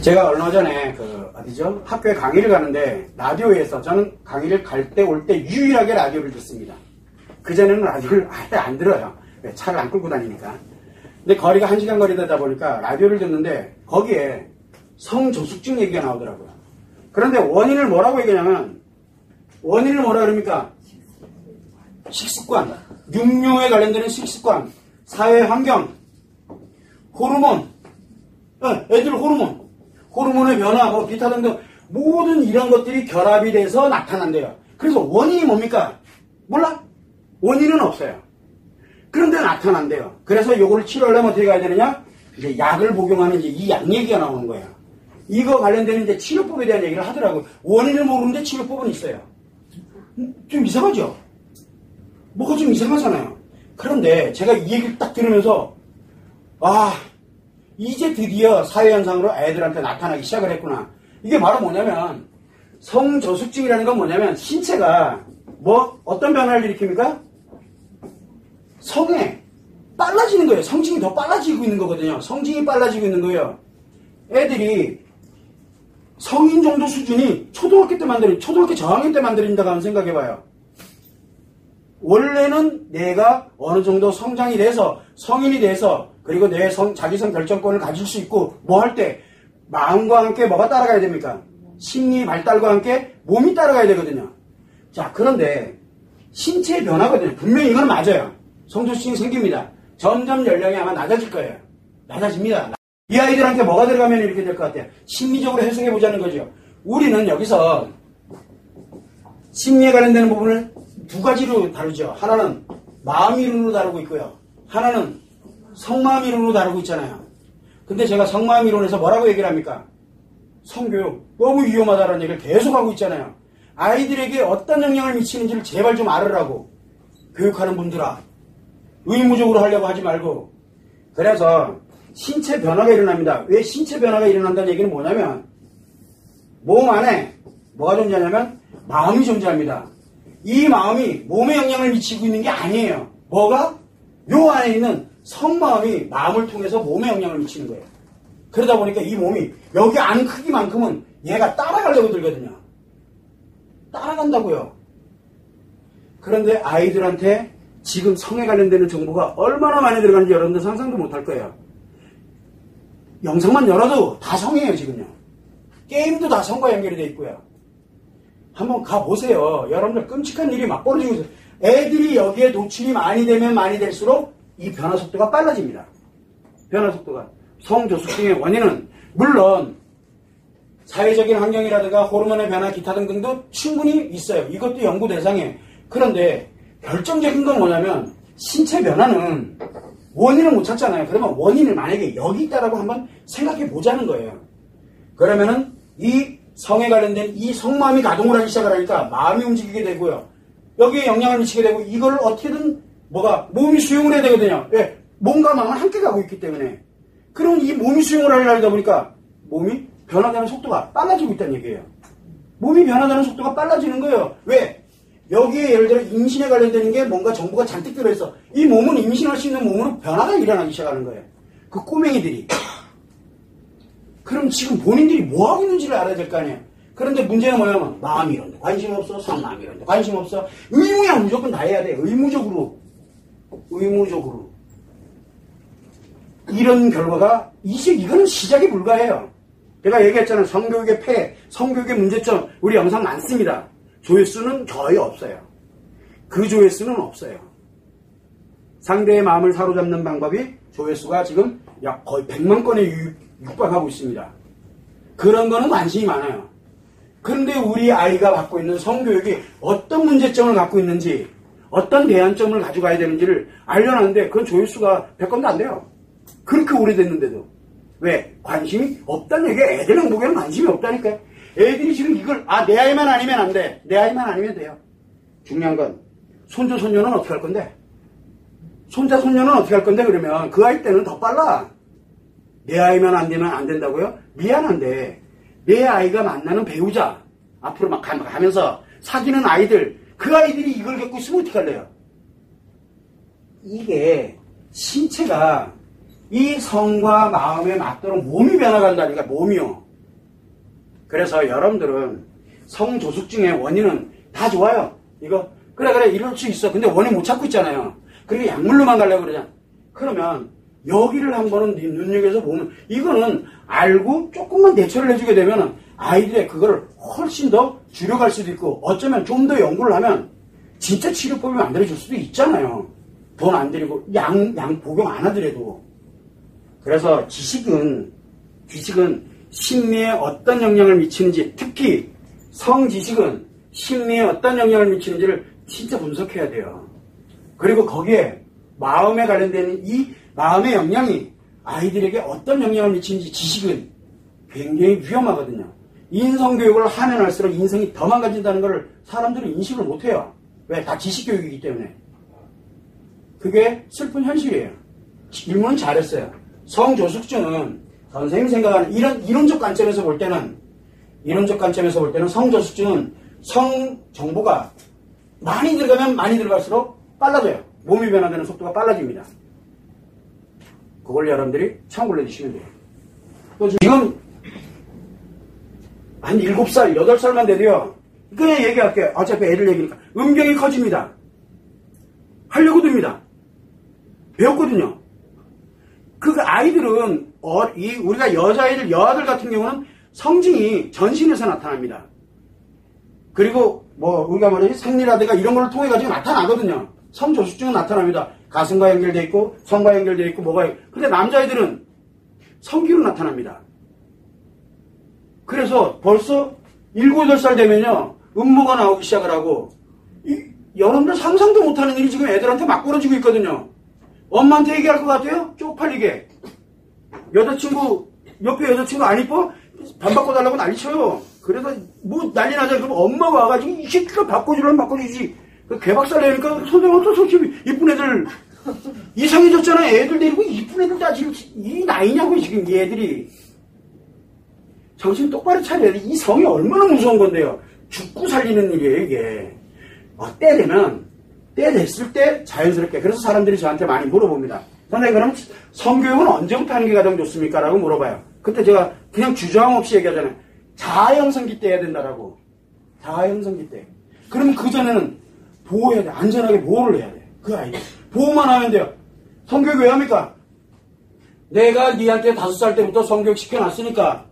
제가 얼마 전에 어디죠? 학교에 강의를 가는데 라디오에서 저는 강의를 갈 때 올 때 유일하게 라디오를 듣습니다. 그전에는 라디오를 아예 안 들어요. 왜? 차를 안 끌고 다니니까. 근데 거리가 1시간 거리 되다 보니까 라디오를 듣는데 거기에 성저숙증 얘기가 나오더라고요. 그런데 원인을 뭐라고 얘기하냐면 원인을 뭐라 그럽니까? 식습관, 육류에 관련되는 식습관, 사회 환경, 호르몬, 애들 호르몬의 변화, 뭐 기타 등등 모든 이런 것들이 결합이 돼서 나타난대요. 그래서 원인이 뭡니까? 몰라? 원인은 없어요. 그런데 나타난대요. 그래서 요거를 치료하려면 어떻게 가야 되느냐? 이제 약을 복용하는 이제 이 약 얘기가 나오는 거예요. 이거 관련되는 이제 치료법에 대한 얘기를 하더라고요. 원인을 모르는데 치료법은 있어요. 좀 이상하죠? 뭐가 좀 이상하잖아요. 그런데 제가 이 얘기를 딱 들으면서 이제 드디어 사회현상으로 애들한테 나타나기 시작을 했구나. 이게 바로 뭐냐면 성저숙증이라는 건 뭐냐면 신체가 어떤 변화를 일으킵니까? 성에 빨라지는 거예요. 성징이 더 빨라지고 있는 거거든요. 성징이 빨라지고 있는 거예요. 애들이 성인 정도 수준이 초등학교 저학년 때 만들어진다고 한번 생각해봐요. 원래는 내가 어느 정도 성장이 돼서 성인이 돼서 그리고 내 자기성 결정권을 가질 수 있고 뭐 할 때 마음과 함께 뭐가 따라가야 됩니까? 심리 발달과 함께 몸이 따라가야 되거든요. 자, 그런데 신체의 변화거든요. 분명히 이건 맞아요. 성저숙증이 생깁니다. 점점 연령이 아마 낮아질 거예요. 낮아집니다. 이 아이들한테 뭐가 들어가면 이렇게 될 것 같아요. 심리적으로 해석해 보자는 거죠. 우리는 여기서 심리에 관련되는 부분을 두 가지로 다루죠. 하나는 마음 이론으로 다루고 있고요. 하나는 성마음 이론으로 다루고 있잖아요. 근데 제가 성마음 이론에서 뭐라고 얘기를 합니까? 성교육 너무 위험하다는 얘기를 계속 하고 있잖아요. 아이들에게 어떤 영향을 미치는지를 제발 좀 알으라고. 교육하는 분들아, 의무적으로 하려고 하지 말고. 그래서 신체 변화가 일어납니다. 왜 신체 변화가 일어난다는 얘기는 뭐냐면 몸 안에 뭐가 존재하냐면 마음이 존재합니다. 이 마음이 몸에 영향을 미치고 있는 게 아니에요. 뭐가? 요 안에 있는 성마음이 마음을 통해서 몸에 영향을 미치는 거예요. 그러다 보니까 이 몸이 여기 안 크기만큼은 얘가 따라가려고 들거든요. 따라간다고요. 그런데 아이들한테 지금 성에 관련되는 정보가 얼마나 많이 들어가는지 여러분들 상상도 못할 거예요. 영상만 열어도 다 성이에요, 지금요. 게임도 다 성과 연결이 돼 있고요. 한번 가보세요. 여러분들 끔찍한 일이 막 벌어지고 있어요. 애들이 여기에 노출이 많이 되면 많이 될수록 이 변화 속도가 빨라집니다. 변화 속도가. 성저숙증의 원인은 물론 사회적인 환경이라든가 호르몬의 변화 기타 등등도 충분히 있어요. 이것도 연구 대상이에요. 그런데 결정적인 건 뭐냐면 신체 변화는 원인을 못 찾잖아요. 그러면 원인을 만약에 여기 있다라고 한번 생각해 보자는 거예요. 그러면은 이 성에 관련된 이 성마음이 가동을 하기 시작을 하니까 마음이 움직이게 되고요. 여기에 영향을 미치게 되고 이걸 어떻게든 몸이 수용을 해야 되거든요. 왜? 몸과 마음은 함께 가고 있기 때문에. 그럼 이 몸이 수용을 하려다 보니까 몸이 변화되는 속도가 빨라지고 있다는 얘기예요. 몸이 변화되는 속도가 빨라지는 거예요. 왜? 여기에 예를 들어 임신에 관련되는 게 뭔가 정보가 잔뜩 들어있어. 이 몸은 임신할 수 있는 몸으로 변화가 일어나기 시작하는 거예요. 그 꼬맹이들이. 그럼 지금 본인들이 뭐하고 있는지를 알아야 될 거 아니에요. 그런데 문제는 뭐냐면 마음이 이런데 관심 없어. 성마음이 이런데 관심 없어. 의무야. 무조건 다 해야 돼. 의무적으로. 이런 결과가 이거는 시작이 불가해요. 제가 얘기했잖아요. 성교육의 폐해, 성교육의 문제점 우리 영상 많습니다. 조회수는 거의 없어요. 그 조회수는 없어요. 상대의 마음을 사로잡는 방법이 조회수가 지금 약 거의 100만 건에 육박하고 있습니다. 그런 거는 관심이 많아요. 그런데 우리 아이가 갖고 있는 성교육이 어떤 문제점을 갖고 있는지 어떤 대안점을 가져가야 되는지를 알려놨는데 그건 조회수가 100건도 안 돼요. 그렇게 오래됐는데도. 왜? 관심이 없다는 얘기야. 애들은 보기에는 관심이 없다니까요. 애들이 지금 이걸 내 아이만 아니면 안 돼. 내 아이만 아니면 돼요. 중요한 건 손주 손녀는 어떻게 할 건데? 손자 손녀는 어떻게 할 건데? 그러면 그 아이 때는 더 빨라. 내 아이만 안 되면 안 된다고요? 미안한데 내 아이가 만나는 배우자 앞으로 막 가면서 사귀는 아이들 그 아이들이 이걸 겪고 있으면 어떻게 할래요? 이게 신체가 이 성과 마음에 맞도록 몸이 변화간다니까. 몸이요. 그래서 여러분들은 성조숙증의 원인은 다 좋아요. 이거 그래 이럴 수 있어. 근데 원인 못 찾고 있잖아요. 그리고 약물로만 가려고 그러잖아. 그러면 여기를 한번은 눈여겨서 보면 이거는 알고 조금만 대처를 해주게 되면 아이들의 그거를 훨씬 더 줄여갈 수도 있고 어쩌면 좀 더 연구를 하면 진짜 치료법이 만들어질 수도 있잖아요. 돈 안 들이고 양 복용 안 하더라도. 그래서 지식은 심리에 어떤 영향을 미치는지, 특히 성지식은 심리에 어떤 영향을 미치는지를 진짜 분석해야 돼요. 그리고 거기에 마음에 관련된 이 마음의 영향이 아이들에게 어떤 영향을 미치는지 지식은 굉장히 위험하거든요. 인성교육을 하면 할수록 인성이 더 망가진다는 걸 사람들은 인식을 못해요. 왜? 다 지식교육이기 때문에. 그게 슬픈 현실이에요. 질문은 잘했어요. 성조숙증은 선생님이 생각하는 이론적 관점에서 볼 때는 성조숙증은 성 정보가 많이 들어가면 많이 들어갈수록 빨라져요. 몸이 변화되는 속도가 빨라집니다. 그걸 여러분들이 참고를 해주시면 돼요. 또 지금 한 7살, 8살만 돼도요. 그냥 얘기할게요. 어차피 애들 얘기니까. 음경이 커집니다. 하려고 듭니다. 배웠거든요. 그 아이들은 우리가 여자아이들 같은 경우는 성징이 전신에서 나타납니다. 그리고 우리가 말하지 생리라든가 이런 걸 통해 가지고 나타나거든요. 성조숙증은 나타납니다. 가슴과 연결되어 있고 성과 연결되어 있고 근데 남자아이들은 성기로 나타납니다. 그래서 벌써 7, 8살 되면요 음모가 나오기 시작을 하고 여러분들 상상도 못하는 일이 지금 애들한테 막 벌어지고 있거든요. 엄마한테 얘기할 것 같아요? 쪽팔리게. 옆에 여자친구 안 이뻐? 반 바꿔달라고 난리쳐요. 그래서 난리 나잖아요. 그럼 엄마가 와가지고 이 새끼가 바꿔주려면 바꿔주지. 개박살 내니까 선생님 어떠세요? 이쁜 애들 이상해졌잖아. 애들 데리고 이쁜 애들 다 지금 이 나이냐고 지금 이 애들이. 정신 똑바로 차려야 돼. 이 성이 얼마나 무서운 건데요. 죽고 살리는 일이에요 이게. 때 됐을 때 자연스럽게. 그래서 사람들이 저한테 많이 물어봅니다. 선생님 그럼 성교육은 언제부터 하는 게 가장 좋습니까? 라고 물어봐요. 그때 제가 그냥 주저함 없이 얘기하잖아요. 자아형성기 때 해야 된다라고. 자아형성기 때. 그러면 그전에는 보호해야 돼. 안전하게 보호를 해야 돼. 그 아이들. 보호만 하면 돼요. 성교육 왜 합니까? 내가 니한테 5살 때부터 성교육 시켜놨으니까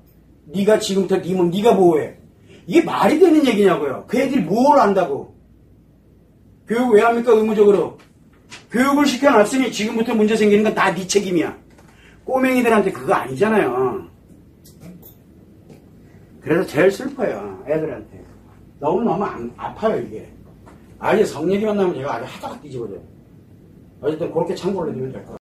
네가 지금부터 네 몸 네가 보호해. 이게 말이 되는 얘기냐고요. 그 애들이 뭘 안다고. 교육 왜 합니까? 의무적으로. 교육을 시켜놨으니 지금부터 문제 생기는 건 다 네 책임이야. 꼬맹이들한테 그거 아니잖아요. 그래서 제일 슬퍼요. 애들한테. 너무너무 아파요 이게. 아예 성 얘기만 나면 제가 아주 하다가 뒤집어져요. 어쨌든 그렇게 참고를 해주면 될 것 같아요.